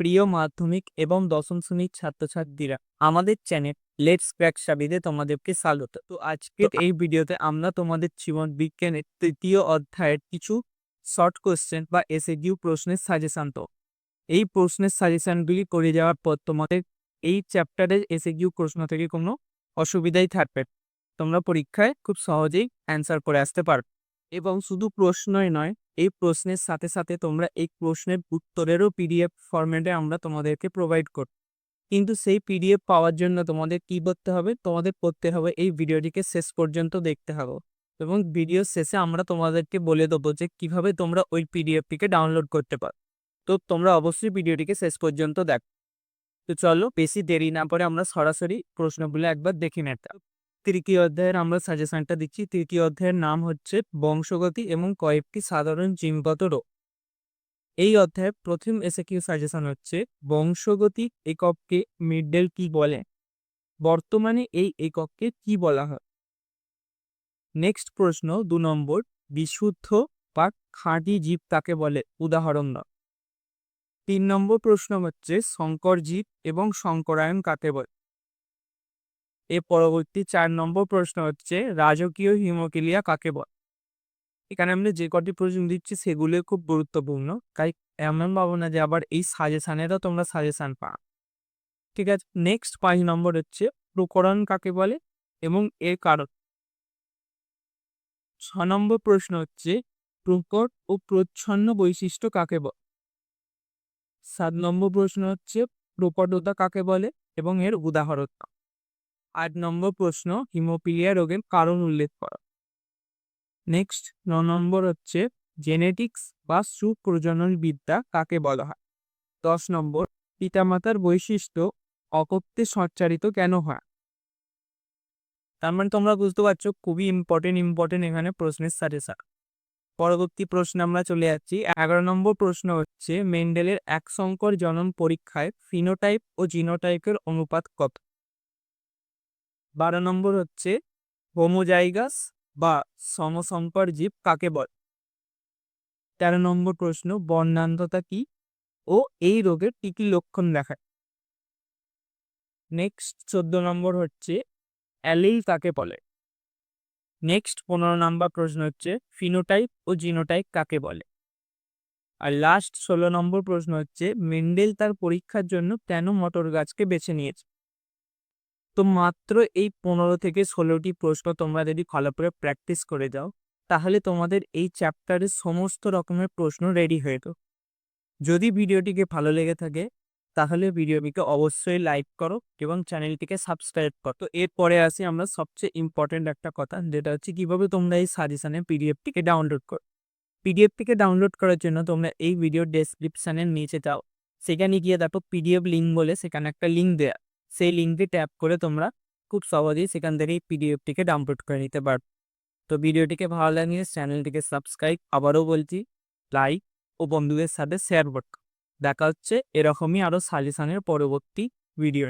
প্রিয় মাধ্যমিক এবং দশম শ্রেণীর ছাত্রছাত্রীরা, আমাদের চ্যানেল লেটস ক্র্যাক সাবিতে তোমাদেরকে স্বাগত। তো আজকের এই ভিডিওতে আমরা তোমাদের জীবন বিজ্ঞানের তৃতীয় অধ্যায়ের কিছু শর্ট কোশ্চেন বা এসএকিউ প্রশ্নের সাজেশন তো এই প্রশ্নের সাজেশনগুলি করে যাওয়ার পর তোমাদের এই চ্যাপ্টারের এসএকিউ প্রশ্ন থেকে কোনো অসুবিধাই থাকবে না। তোমরা পরীক্ষায় খুব সহজেই অ্যান্সার করে আসতে পারবে এবং শুধু প্রশ্নই নয়, এই প্রশ্নের সাথে সাথে তোমরা এই প্রশ্নের উত্তরেরও পিডিএফ ফরম্যাটে আমরা তোমাদেরকে প্রোভাইড করব। কিন্তু সেই পিডিএফ পাওয়ার জন্য তোমাদের কি করতে হবে, তোমাদের করতে হবে এই ভিডিওটিকে শেষ পর্যন্ত দেখতে হবে এবং ভিডিওর শেষে আমরা তোমাদেরকে বলে দেবো যে কিভাবে তোমরা ওই পিডিএফটিকে ডাউনলোড করতে পারো। তো তোমরা অবশ্যই ভিডিওটিকে শেষ পর্যন্ত দেখো। তো চলো বেশি দেরি না করে আমরা সরাসরি প্রশ্নগুলো একবার দেখে নিতাম। তৃতীয় অধ্যায়ের আমরা সাজেশনটা দিচ্ছি। তৃতীয় অধ্যায়ের নাম হচ্ছে বংশগতি এবং কয়েকটি সাধারণ জিনগত রোগ। এই অধ্যায়ের প্রথম এসএকিউ সাজেশন হচ্ছে বংশগতি একককে মিডল কি বলে, বর্তমানে এই একককে কি বলা হয়। নেক্সট প্রশ্ন 2 নম্বর, বিশুদ্ধ বা খাঁটি জীব কাকে বলে, উদাহরণ দাও। 3 নম্বর প্রশ্ন হচ্ছে সংকর জীব এবং সংকরায়ন কাকে বলে। এর পরবর্তী 4 নম্বর প্রশ্ন হচ্ছে রাজকীয় হিমোফিলিয়া কাকে বলে। এখানে আমরা যে কটি প্রশ্ন দিচ্ছি সেগুলো খুব গুরুত্বপূর্ণ, তাই এমন ভাবো না যে আবার এই সাজেশনেরও তোমরা সাজেশন পাও। ঠিক আছে, নেক্সট 5 নম্বর হচ্ছে প্রকরণ কাকে বলে এবং এর কারণ। 6 নম্বর প্রশ্ন হচ্ছে প্রকট ও প্রচ্ছন্ন বৈশিষ্ট্য কাকে বলে। 7 নম্বর প্রশ্ন হচ্ছে প্রকটতা কাকে বলে এবং এর উদাহরণ দাও। 8 নম্বর প্রশ্ন হিমোফিলিয়া রোগের কারণ উল্লেখ করো। নেক্সট 9 নম্বর হচ্ছে জেনেটিক্স বা সুপ্রজনন বিদ্যা কাকে বলা হয়। 10 নম্বর পিতামাতার বৈশিষ্ট্য অকত্বে সঞ্চারিত কেন হয়। তার মানে তোমরা বুঝতে পারছো খুবই ইম্পর্টেন্ট এখানে প্রশ্নের সাজেশন। পরবর্তী প্রশ্নে আমরা চলে যাচ্ছি। 11 নম্বর প্রশ্ন হচ্ছে মেন্ডেলের এক সংকর জনন পরীক্ষায় ফিনোটাইপ ও জিনোটাইপের অনুপাত কত। 12 নম্বর হচ্ছে হোমোজাইগাস বা সমসংকর জীব কাকে বলে। 13 নম্বর প্রশ্ন বর্ণান্ধতা কি ও এই রোগের কি কি লক্ষণ দেখায়। নেক্সট 14 নম্বর হচ্ছে অ্যালিল কাকে বলে। নেক্সট 15 নম্বর প্রশ্ন হচ্ছে ফিনোটাইপ ও জিনোটাইপ কাকে বলে। আর লাস্ট 16 নম্বর প্রশ্ন হচ্ছে মেন্ডেল তার পরীক্ষার জন্য কেন মটর গাছকে বেছে নিয়েছে। তো মাত্র এই 15 থেকে 16টি প্রশ্ন তোমরা যদি ভালো করে প্র্যাকটিস করে যাও, তাহলে তোমাদের এই চ্যাপ্টারের সমস্ত রকমের প্রশ্ন রেডি হয়ে যেত। যদি ভিডিওটিকে ভালো লেগে থাকে তাহলে ভিডিওটিকে অবশ্যই লাইক করো এবং চ্যানেলটিকে সাবস্ক্রাইব করো। তো এরপরে আসি আমরা সবচেয়ে ইম্পর্টেন্ট একটা কথা, যেটা হচ্ছে কিভাবে তোমরা এই সাজেশনের পিডিএফটিকে ডাউনলোড করো। পিডিএফটিকে ডাউনলোড করার জন্য তোমরা এই ভিডিও ডেসক্রিপশনের নিচে যাও, সেখানে গিয়ে দেখো পিডিএফ লিঙ্ক বলে সেখানে একটা লিঙ্ক দেয়া, সেই লিঙ্কটি ট্যাপ করে তোমরা খুব সহজেই সেখান থেকে এই পিডিএফটিকে ডাউনলোড করে নিতে পারো। তো ভিডিওটিকে ভালো লাগলে চ্যানেলটিকে সাবস্ক্রাইব, আবারও বলছি লাইক ও বন্ধুদের সাথে শেয়ার করো। দেখা হচ্ছে এরকমই আরও সাজেশনের পরবর্তী ভিডিও।